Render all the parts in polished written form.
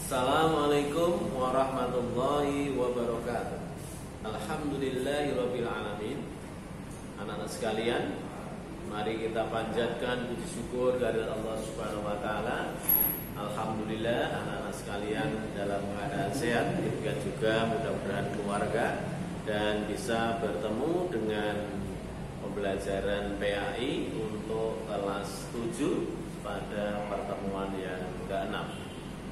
Assalamualaikum warahmatullahi wabarakatuh. Alhamdulillahirabbil alamin. Anak-anak sekalian, mari kita panjatkan puji syukur dari Allah Subhanahu wa taala. Alhamdulillah anak-anak sekalian dalam keadaan sehat, demikian juga mudah-mudahan keluarga dan bisa bertemu dengan pembelajaran PAI untuk kelas 7 pada pertemuan yang ke-6.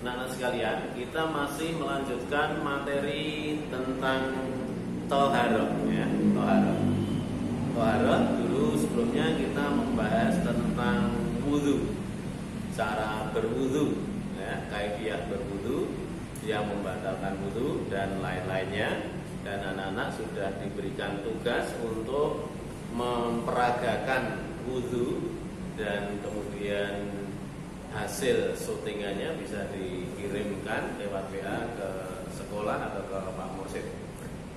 Anak-anak sekalian, kita masih melanjutkan materi tentang toharoh, ya, toharoh. Dulu sebelumnya kita membahas tentang wudhu, cara berwudhu, ya, kaifiah berwudhu yang membatalkan wudhu dan lain-lainnya. Dan anak-anak sudah diberikan tugas untuk memperagakan wudhu dan kemudian hasil syutingannya bisa dikirimkan lewat WA ke sekolah atau ke Pak Mursid.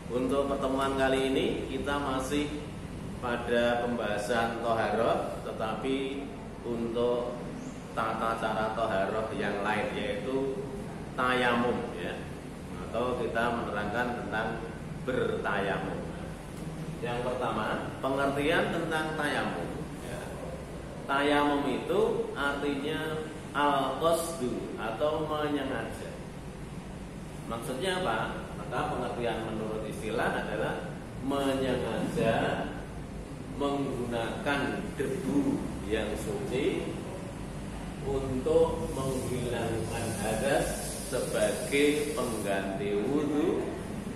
Untuk pertemuan kali ini kita masih pada pembahasan toharoh, tetapi untuk tata cara toharoh yang lain, yaitu tayamum, ya, atau kita menerangkan tentang bertayamum. Yang pertama, pengertian tentang tayamum. Tayamum itu artinya al-qasdu atau menyengaja. Maksudnya apa? Maka pengertian menurut istilah adalah menyengaja menggunakan debu yang suci untuk menghilangkan hadas sebagai pengganti wudhu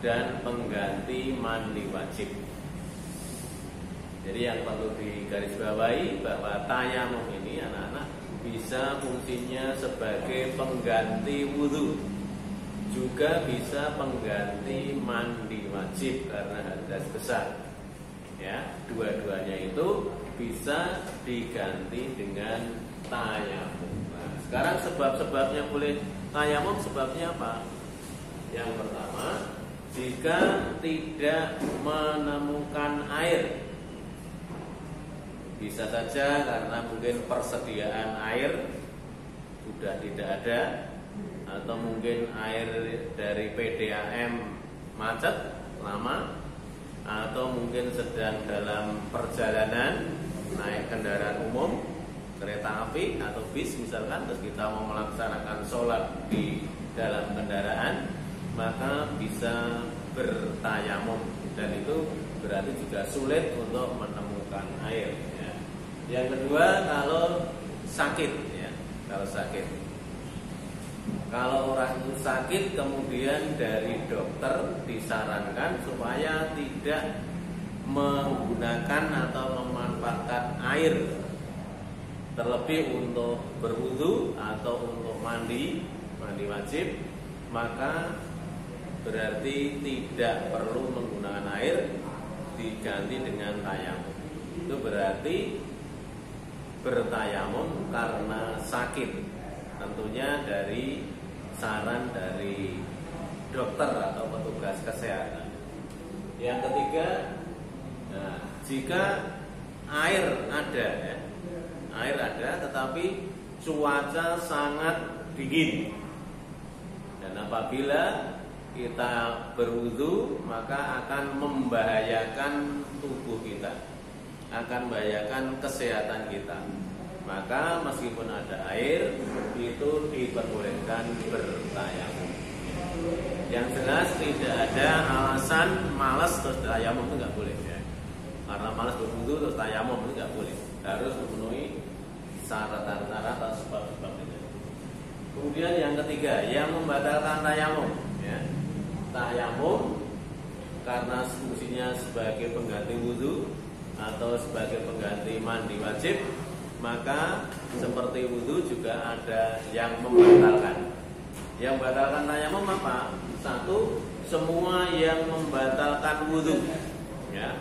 dan pengganti mandi wajib. Jadi yang perlu digarisbawahi bahwa tayamum ini anak-anak bisa fungsinya sebagai pengganti wudhu, juga bisa pengganti mandi wajib karena hadas besar. Ya, dua-duanya itu bisa diganti dengan tayamum. Nah, sekarang sebab-sebabnya boleh tayamum, sebabnya apa? Yang pertama, jika tidak menemukan air. Bisa saja karena mungkin persediaan air sudah tidak ada, atau mungkin air dari PDAM macet lama, atau mungkin sedang dalam perjalanan naik kendaraan umum, kereta api atau bis misalkan, terus kita mau melaksanakan sholat di dalam kendaraan, maka bisa bertayamum, dan itu berarti juga sulit untuk menemukan air. Yang kedua, kalau sakit, ya, kalau orang itu sakit kemudian dari dokter disarankan supaya tidak menggunakan atau memanfaatkan air terlebih untuk berwudu atau untuk mandi wajib, maka berarti tidak perlu menggunakan air, diganti dengan tayamum. Itu berarti bertayamum karena sakit, tentunya dari saran dari dokter atau petugas kesehatan. Yang ketiga, jika air ada, ya, air ada tetapi cuaca sangat dingin, dan apabila kita berwudu maka akan membahayakan tubuh kita, akan membahayakan kesehatan kita. Maka meskipun ada air, itu diperbolehkan bertayamum. Yang jelas tidak ada alasan malas terus tayamum, itu nggak boleh, ya. Karena malas berwudu terus tayamum itu nggak boleh. Harus memenuhi syarat-syarat atau sebab-sebab itu. Kemudian yang ketiga, yang membatalkan tayamum, ya. Tayamum karena fungsinya sebagai pengganti wudu atau sebagai pengganti mandi wajib, maka seperti wudu juga ada yang membatalkan. Yang membatalkan tayamum apa? Satu, semua yang membatalkan wudu, ya.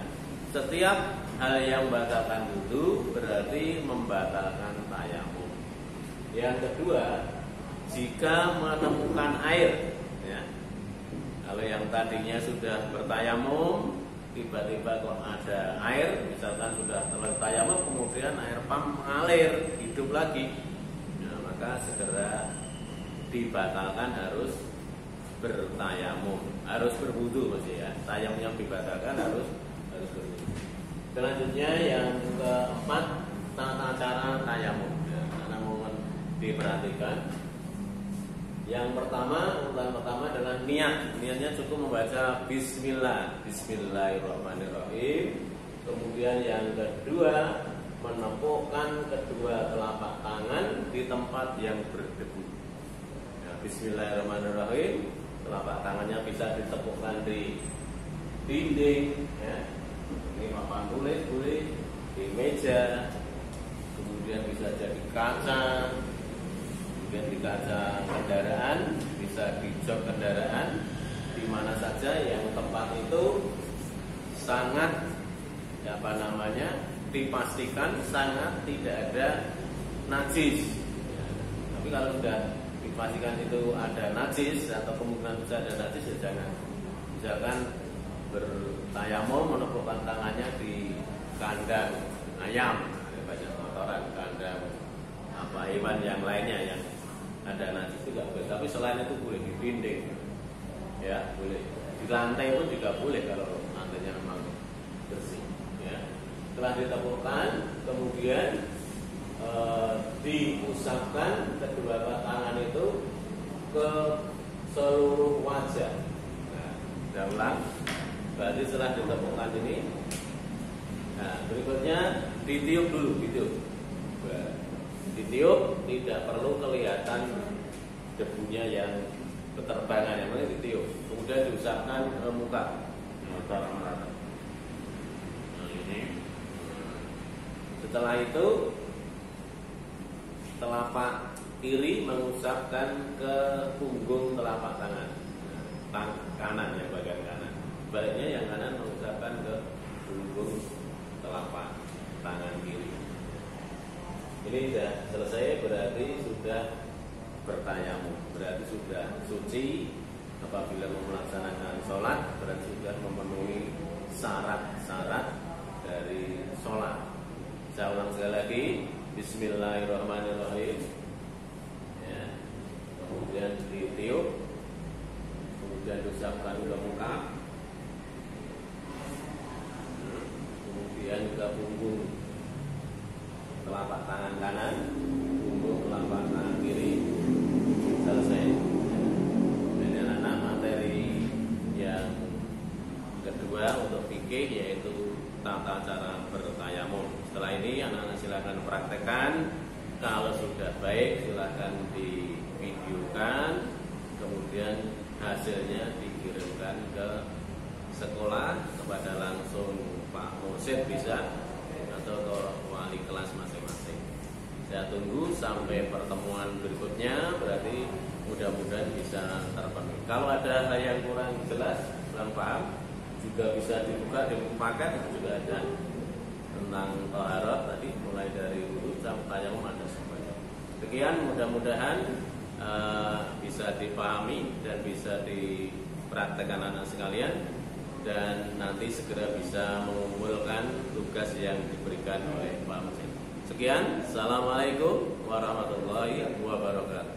Setiap hal yang membatalkan wudu berarti membatalkan tayamum. Yang kedua, jika menemukan air, ya. Kalau yang tadinya sudah bertayamum, tiba-tiba kok ada air, misalkan sudah terlalu tayamum, kemudian air pump mengalir hidup lagi, ya, maka segera dibatalkan harus bertayamum, harus berwudu maksudnya. Tayamumnya dibatalkan harus berwudu. Selanjutnya yang keempat, tata cara tayamum. Ya, karena mohon diperhatikan. Yang pertama adalah niat. Niatnya cukup membaca Bismillah, Bismillahirrahmanirrahim. Kemudian yang kedua, menepukkan kedua telapak tangan di tempat yang berdebu. Ya, Bismillahirrahmanirrahim. Telapak tangannya bisa ditepukkan di dinding, ya. Ini papan tulis boleh, di meja, kemudian bisa jadi kaca. Kemudian di kaca kendaraan, bisa di jok kendaraan, di mana saja yang tempat itu sangat dipastikan sangat tidak ada najis. Tapi kalau sudah dipastikan itu ada najis atau kemungkinan besar ada najis, ya jangan. Misalkan bertayamum menepukkan tangannya di kandang ayam, banyak kotoran, kandang hewan yang lainnya yang ada najis itu nggak boleh. Tapi selain itu boleh di dinding, ya boleh. Di lantai pun juga boleh kalau lantainya memang bersih. Ya. Setelah ditepukkan, kemudian diusapkan kedua tangan itu ke seluruh wajah. Nah, kita ulang. Berarti setelah ditepukkan ini, nah berikutnya ditiup dulu, ditiup. Ditiup, tidak perlu kelihatan debunya yang keterbangan, yang penting ditiup. Kemudian diusapkan ke muka. Nah, ini. Setelah itu telapak kiri mengusapkan ke punggung telapak tangan, kanan ya, bagian kanan. Baliknya yang kanan mengusapkan ke punggung telapak tangan kiri. Ini sudah selesai, berarti sudah bertayamum, berarti sudah suci. Apabila melaksanakan sholat, berarti sudah memenuhi syarat-syarat dari sholat. Saya ulang sekali lagi, Bismillahirrahmanirrahim. Ya. Kemudian ditiup, kemudian diusapkan ke muka, kemudian ke punggung telapak tangan kanan, punggung telapak tangan kiri. Selesai. Ini anak materi yang kedua untuk fikih, yaitu tata cara bertayamum. Setelah ini anak-anak silakan praktekkan. Kalau sudah baik silakan divideokan, kemudian hasilnya dikirimkan ke sekolah kepada langsung Pak Mursyid bisa, atau ke wali kelas masing-masing. Saya tunggu sampai pertemuan berikutnya, berarti mudah-mudahan bisa terpenuhi. Kalau ada hal yang kurang jelas, kurang paham, juga bisa dibuka di paket, juga ada tentang taharah tadi, mulai dari wudu sampai tayamum ada semuanya. Sekian, mudah-mudahan bisa dipahami dan bisa dipraktekkan anak sekalian, dan nanti segera bisa mengumpulkan tugas yang diberikan oleh Pak Mursyid. Sekian, assalamualaikum warahmatullahi wabarakatuh.